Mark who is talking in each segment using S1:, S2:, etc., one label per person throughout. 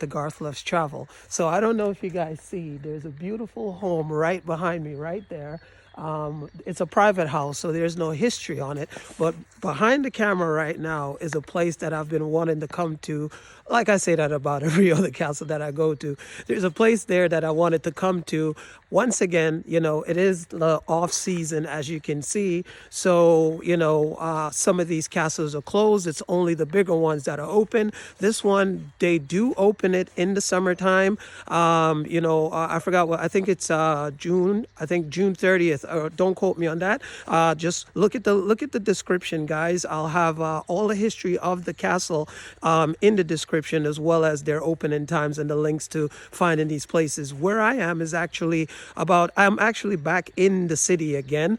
S1: the Garth Loves Travel. So I don't know if you guys see, there's a beautiful home right behind me, right there. It's a private house, so there's no history on it. But behind the camera right now is a place that I've been wanting to come to. Like I say that about every other castle that I go to. There's a place there that I wanted to come to. Once again, you know, it is the off season, as you can see. So, you know, some of these castles are closed. It's only the bigger ones that are open. This one, they do open it in the summertime. You know, I forgot what, I think it's June. I think June 30th. Don't quote me on that. Just look at the description, guys. I'll have all the history of the castle in the description, as well as their opening times and the links to finding these places. Where I am is actually I'm actually back in the city again.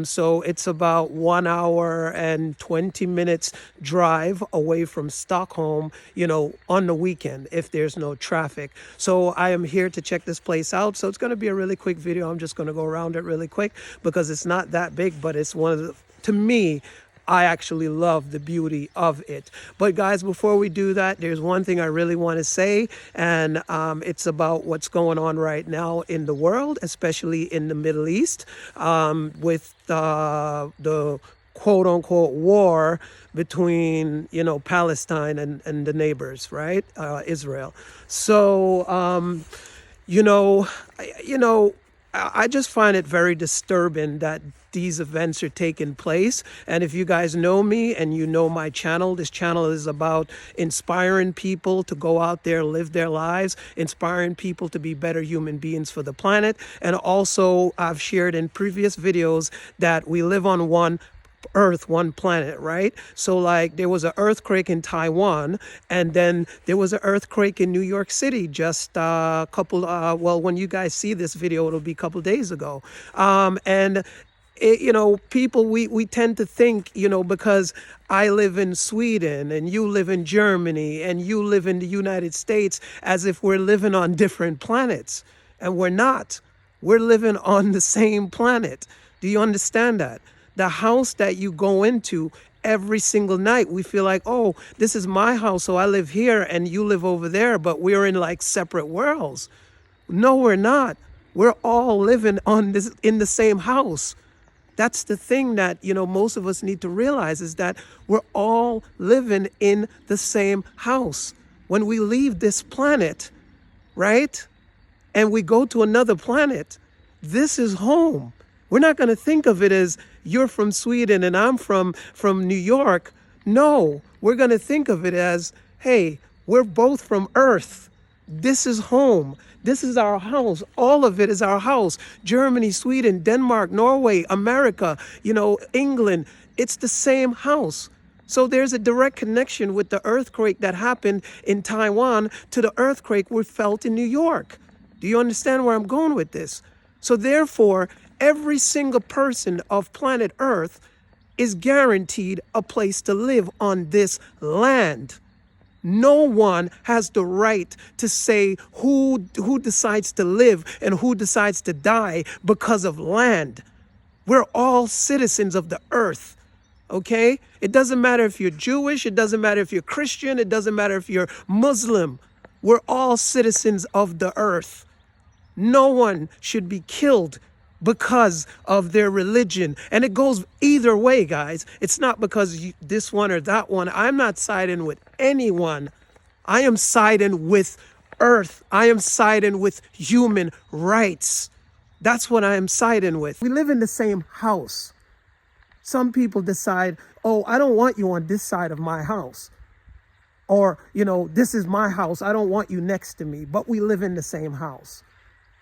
S1: So it's about 1 hour and 20 minutes drive away from Stockholm, you know, on the weekend if there's no traffic. So I am here to check this place out. So it's going to be a really quick video. I'm just going to go around it really quick because it's not that big, but it's one of the, to me, I actually love the beauty of it. But guys, before we do that, there's one thing I really want to say, and it's about what's going on right now in the world, especially in the Middle East, with the quote-unquote war between, you know, Palestine and the neighbors, right? Israel. So, you know, I just find it very disturbing that these events are taking place. And if you guys know me and you know my channel, this channel is about inspiring people to go out there, live their lives, inspiring people to be better human beings for the planet. And also, I've shared in previous videos that we live on one Earth, one planet, right? So like there was an earthquake in Taiwan, and then there was an earthquake in New York City just a couple, well, when you guys see this video, it'll be a couple days ago. And it, you know, people, we tend to think, you know, because I live in Sweden and you live in Germany and you live in the United States, as if we're living on different planets. And we're not. We're living on the same planet. Do you understand that? The house that you go into every single night, we feel like, oh, this is my house, so I live here and you live over there, but we're in like separate worlds. No, we're not. We're all living on this in the same house. That's the thing that, you know, most of us need to realize, is that we're all living in the same house. When we leave this planet, right, and we go to another planet, this is home. We're not going to think of it as you're from Sweden and I'm from New York. No, we're going to think of it as, hey, we're both from Earth. This is home. This is our house. All of it is our house. Germany, Sweden, Denmark, Norway, America, you know, England. It's the same house. So there's a direct connection with the earthquake that happened in Taiwan to the earthquake we felt in New York. Do you understand where I'm going with this? So therefore, every single person of planet Earth is guaranteed a place to live on this land. No one has the right to say who decides to live and who decides to die because of land. We're all citizens of the earth, okay? It doesn't matter if you're Jewish, it doesn't matter if you're Christian, it doesn't matter if you're Muslim. We're all citizens of the earth. No one should be killed because of their religion. And it goes either way, guys. It's not because this one or that one. I'm not siding with anyone. I am siding with Earth. I am siding with human rights. That's what I am siding with. We live in the same house. Some people decide, oh, I don't want you on this side of my house. Or, you know, this is my house. I don't want you next to me. But we live in the same house.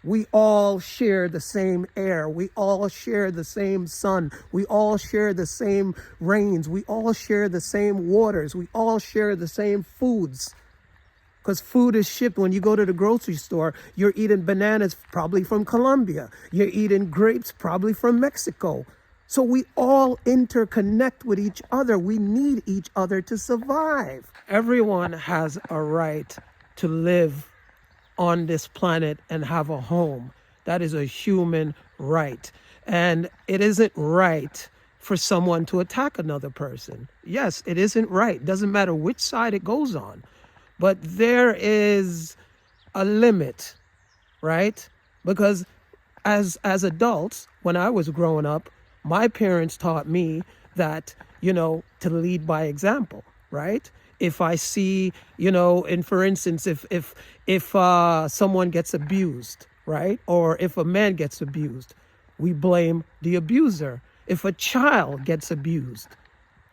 S1: We all share the same air. We all share the same sun. We all share the same rains. We all share the same waters. We all share the same foods. Because food is shipped. When you go to the grocery store, you're eating bananas probably from Colombia. You're eating grapes probably from Mexico. So we all interconnect with each other. We need each other to survive. Everyone has a right to live on this planet and have a home. That is a human right. And it isn't right for someone to attack another person. Yes, it isn't right. Doesn't matter which side it goes on. but there is a limit, right? Because as adults, when I was growing up, my parents taught me that, to lead by example, right? If I see, and for instance, if someone gets abused, right? Or if a man gets abused, we blame the abuser. If a child gets abused,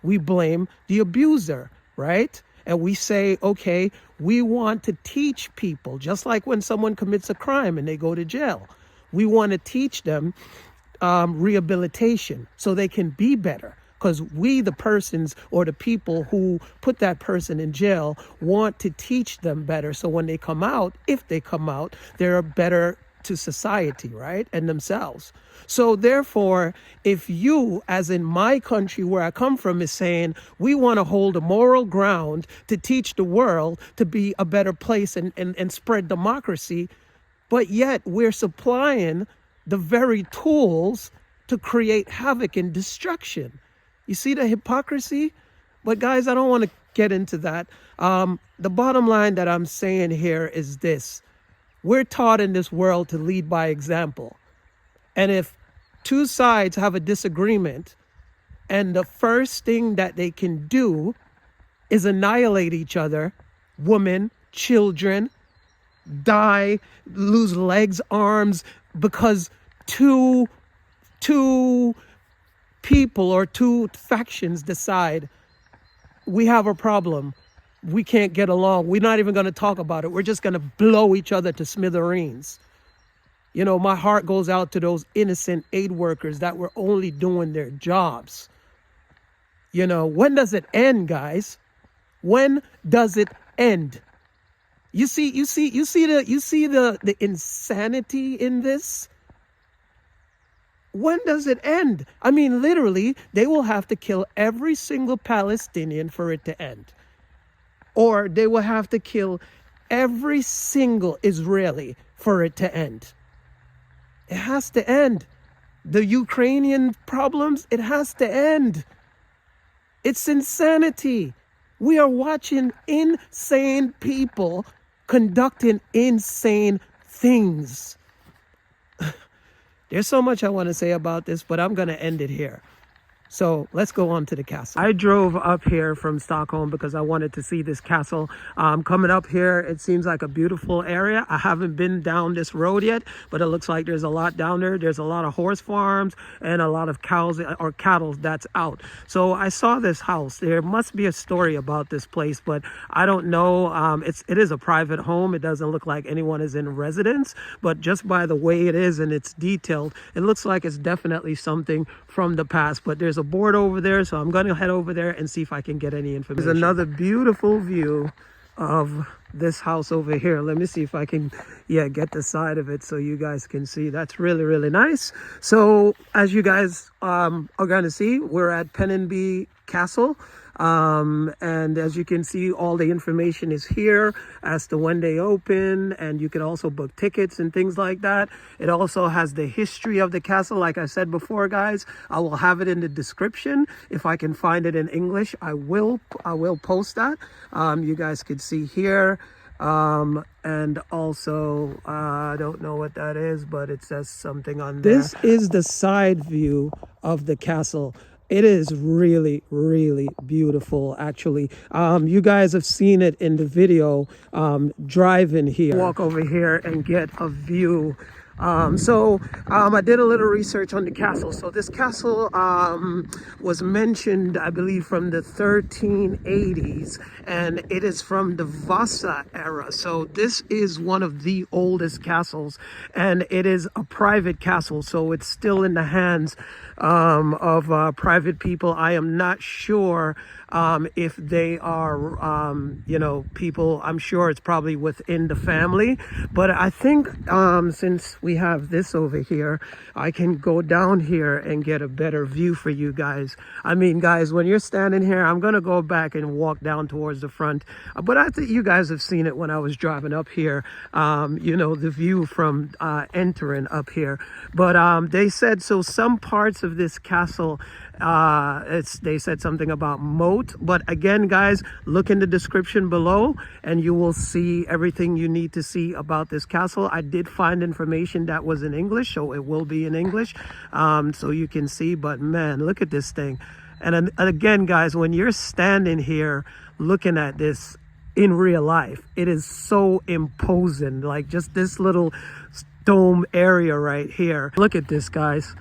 S1: we blame the abuser, right? And we say, okay, we want to teach people, just like when someone commits a crime and they go to jail. We want to teach them rehabilitation so they can be better. Because we, the persons or the people who put that person in jail, want to teach them better. So when they come out, if they come out, they're better to society, right? And themselves. So therefore, if you, as in my country where I come from, is saying we want to hold a moral ground to teach the world to be a better place and spread democracy, but yet we're supplying the very tools to create havoc and destruction. You see the hypocrisy? But guys, I don't want to get into that. The bottom line that I'm saying here is this. We're taught in this world to lead by example. And if two sides have a disagreement and the first thing that they can do is annihilate each other, women, children, die, lose legs, arms, because two people or two factions decide we have a problem, we can't get along, we're not even going to talk about it, we're just going to blow each other to smithereens. My heart goes out to those innocent aid workers that were only doing their jobs. When does it end, guys? When does it end? You see the insanity in this? When does it end? I mean, literally, they will have to kill every single Palestinian for it to end. Or they will have to kill every single Israeli for it to end. It has to end. The Ukrainian problems, it has to end. It's insanity. We are watching insane people conducting insane things. There's so much I want to say about this, but I'm going to end it here. So let's go on to the castle. I drove up here from Stockholm because I wanted to see this castle. Coming up here, it seems like a beautiful area. I haven't been down this road yet, but it looks like there's a lot down there. There's a lot of horse farms and a lot of cows or cattle that's out. So I saw this house. There must be a story about this place, but I don't know. It is a private home. It doesn't look like anyone is in residence, but just by the way it is and it's detailed, it looks like it's definitely something from the past. But there's a board over there, so I'm going to head over there and see if I can get any information. There's another beautiful view of this house over here. Let me see if I can get the side of it so you guys can see. That's really, really nice. So as you guys are going to see, we're at Penningby Castle. And as you can see, all the information is here as to when they open, and you can also book tickets and things like that. It also has the history of the castle. Like I said before, guys, I will have it in the description. If I can find it in English, I will post that. You guys could see here. And also, I don't know what that is, but it says something on there. This is the side view of the castle. It is really, really beautiful, actually. You guys have seen it in the video, driving here. Walk over here and get a view. I did a little research on the castle. So this castle was mentioned, I believe, from the 1380s, and it is from the Vasa era. So this is one of the oldest castles, and it is a private castle, so it's still in the hands of private people. I am not sure if they are, people. I'm sure it's probably within the family, but I think since we have this over here. I can go down here and get a better view for you guys. I mean, guys, when you're standing here, I'm gonna go back and walk down towards the front, but I think you guys have seen it when I was driving up here. You know, the view from entering up here. But they said, so some parts of this castle, they said something about moat, but again, guys, look in the description below and you will see everything you need to see about this castle. I did find information that was in English, so it will be in English, so you can see. But man, look at this thing. And again, guys, when you're standing here looking at this in real life, it is so imposing. Like just this little dome area right here. Look at this, guys.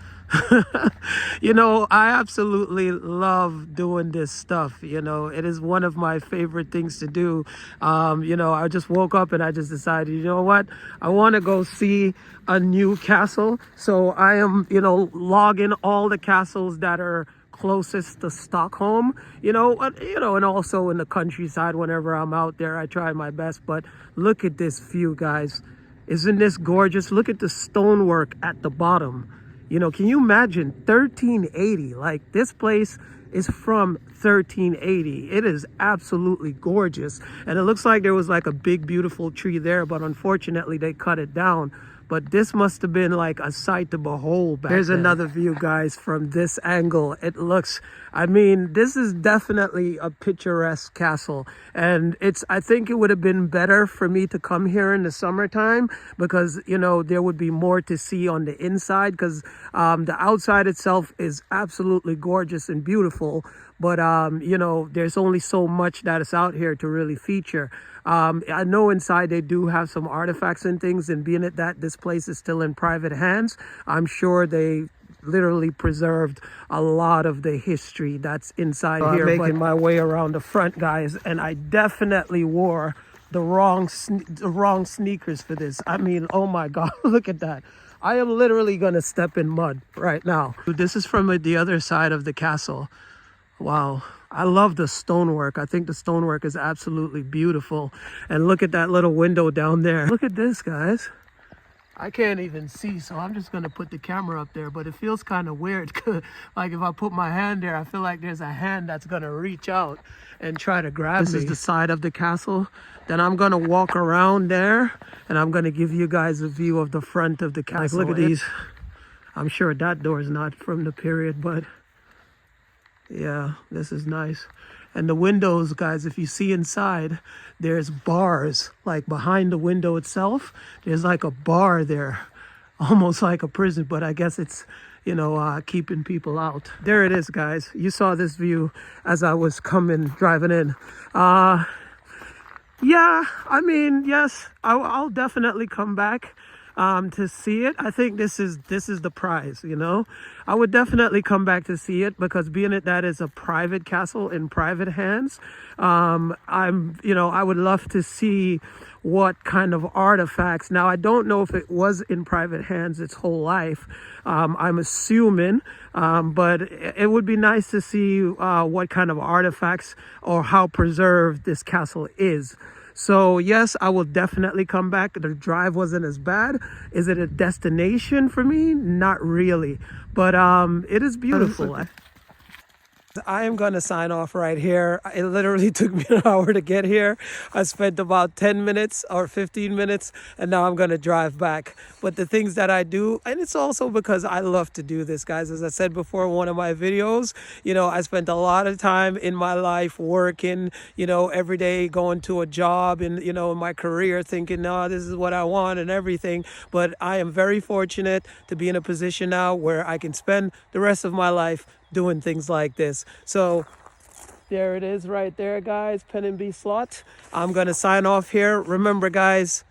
S1: You know, I absolutely love doing this stuff. You know, it is one of my favorite things to do. You know, I just woke up and I just decided, you know what, I want to go see a new castle. So I am, you know, logging all the castles that are closest to Stockholm, you know, and also in the countryside. Whenever I'm out there, I try my best. But look at this view, guys. Isn't this gorgeous? Look at the stonework at the bottom. You know, can you imagine 1380? Like, this place is from 1380. It is absolutely gorgeous. And it looks like there was like a big, beautiful tree there, but unfortunately they cut it down. But this must have been like a sight to behold back then. Here's another view, guys, from this angle. It looks, I mean, this is definitely a picturesque castle. And I think it would have been better for me to come here in the summertime because, you know, there would be more to see on the inside, because the outside itself is absolutely gorgeous and beautiful. But, you know, there's only so much that is out here to really feature. I know inside they do have some artifacts and things, and being that this place is still in private hands, I'm sure they literally preserved a lot of the history that's inside here. I'm making my way around the front, guys, and I definitely wore the wrong sneakers for this. I mean, oh my God, look at that. I am literally gonna step in mud right now. This is from the other side of the castle. Wow, I love the stonework. I think the stonework is absolutely beautiful. And look at that little window down there. Look at this, guys. I can't even see, so I'm just gonna put the camera up there, but it feels kind of weird. Like if I put my hand there, I feel like there's a hand that's gonna reach out and try to grab me. This is the side of the castle. Then I'm gonna walk around there and I'm gonna give you guys a view of the front of the castle. Like, look at these. I'm sure that door is not from the period, but yeah, this is nice. And the windows, guys, if you see inside, there's bars, like behind the window itself. There's like a bar there, almost like a prison, but I guess it's, you know, keeping people out. There it is, guys. You saw this view as I was driving in. Yeah, I mean, yes, I'll definitely come back to see it. I think this is the prize, you know. I would definitely come back to see it because being that is a private castle in private hands, I would love to see what kind of artifacts. Now, I don't know if it was in private hands its whole life. I'm assuming, but it would be nice to see what kind of artifacts or how preserved this castle is. So yes, I will definitely come back. The drive wasn't as bad. Is it a destination for me? Not really, but it is beautiful. I am going to sign off right here. It literally took me an hour to get here. I spent about 10 minutes or 15 minutes, and now I'm going to drive back. But the things that I do, and it's also because I love to do this, guys. As I said before in one of my videos, you know, I spent a lot of time in my life working, you know, every day going to a job and, you know, in my career thinking, no, this is what I want and everything. But I am very fortunate to be in a position now where I can spend the rest of my life doing things like this. So there it is right there, guys. Penningby slot. I'm gonna sign off here. Remember, guys,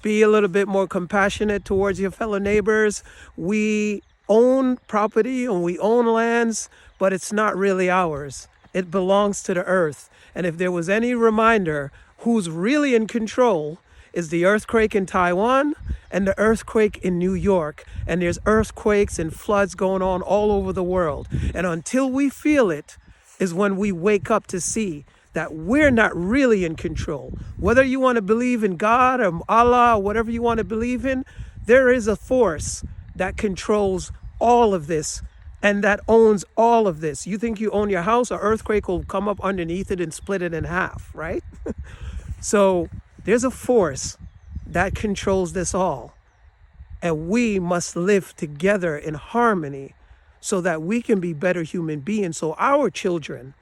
S1: be a little bit more compassionate towards your fellow neighbors. We own property and we own lands, but it's not really ours. It belongs to the earth. And if there was any reminder, who's really in control is the earthquake in Taiwan and the earthquake in New York. And there's earthquakes and floods going on all over the world. And until we feel it is when we wake up to see that we're not really in control. Whether you want to believe in God or Allah or whatever you want to believe in, There is a force that controls all of this and that owns all of this. You think you own your house, an earthquake will come up underneath it and split it in half, right? So there's a force that controls this all. And we must live together in harmony so that we can be better human beings, so our children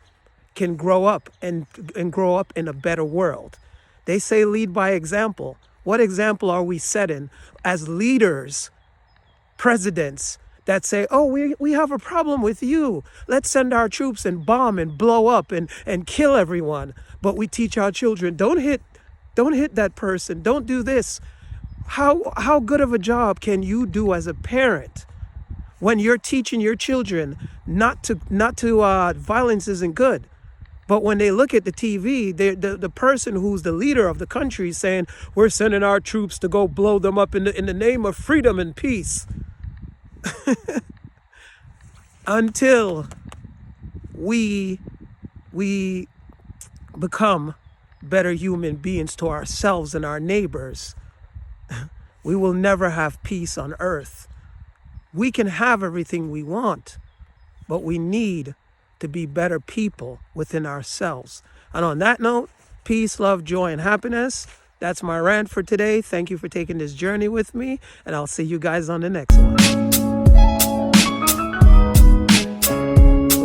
S1: can grow up and grow up in a better world. They say lead by example. What example are we setting as leaders, presidents, that say, oh, we have a problem with you. Let's send our troops and bomb and blow up and kill everyone. But we teach our children, don't hit that person. Don't do this. How good of a job can you do as a parent when you're teaching your children not to violence isn't good? But when they look at the TV, the person who's the leader of the country is saying, we're sending our troops to go blow them up in the name of freedom and peace. Until we become better human beings to ourselves and our neighbors, we will never have peace on earth. We can have everything we want, but we need to be better people within ourselves. And on that note, peace, love, joy, and happiness. That's my rant for today. Thank you for taking this journey with me, and I'll see you guys on the next one.